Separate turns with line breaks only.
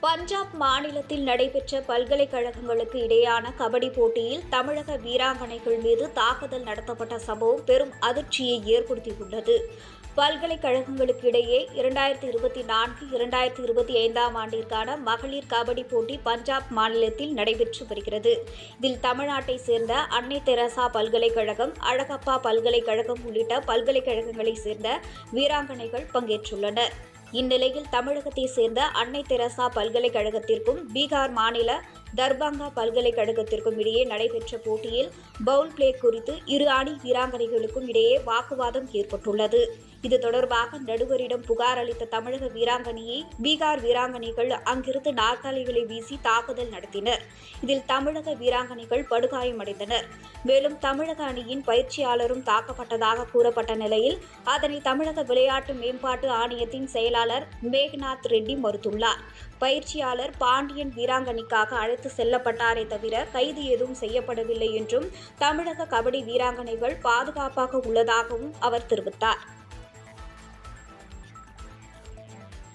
பஞ்சாப் மாநிலத்தில் நடைபெற்ற பல்கலைக்கழகங்களுக்கு இடையேயான கபடி போட்டியில் தமிழக வீராங்கனைகள் மீது தாக்குதல் நடத்தப்பட்ட சம்பவம் பெரும் அதிர்ச்சியை ஏற்படுத்தியுள்ளது. பல்கலைக்கழகங்களுக்கு இடையே 2024-2025 ஆண்டிற்கான மகளிர் கபடி போட்டி பஞ்சாப் மாநிலத்தில் நடைபெற்று வருகிறது. இதில் தமிழ்நாட்டை சேர்ந்த அன்னை தெரசா பல்கலைக்கழகம், அழகப்பா பல்கலைக்கழகம் உள்ளிட்ட பல்கலைக்கழகங்களைச் சேர்ந்த வீராங்கனைகள் பங்கேற்றுள்ளனர். இந்நிலையில் தமிழகத்தை சேர்ந்த அன்னை தெரசா பல்கலைக்கழகத்திற்கும் பீகார் மாநில தர்பங்கா பல்கலைக்கழகத்திற்கும் இடையே நடைபெற்ற போட்டியில் பவுல் பிளே குறித்து இரு அணி வீராங்கனைகளுக்கும் இடையே வாக்குவாதம் ஏற்பட்டுள்ளது. இது தொடர்பாக நடுவரிடம் புகார் அளித்த தமிழக வீராங்கனையை பீகார் வீராங்கனைகள் அங்கிருந்து நாற்காலிகளை வீசி தாக்குதல் நடத்தினர். இதில் தமிழக வீராங்கனைகள் படுகாயமடைந்தனர். மேலும் தமிழக அணியின் பயிற்சியாளரும் தாக்கப்பட்டதாக கூறப்பட்ட நிலையில் அதனை தமிழக விளையாட்டு மேம்பாட்டு ஆணையத்தின் செயலாளர் மேகநாத் ரெட்டி மறுத்துள்ளார். பயிற்சியாளர் பாண்டியன் வீராங்கனைக்காக அழைத்து செல்லப்பட்டாரே தவிர கைது எதுவும் செய்யப்படவில்லை என்றும் தமிழக கபடி வீராங்கனைகள் பாதுகாப்பாக உள்ளதாகவும் அவர் தெரிவித்தார்.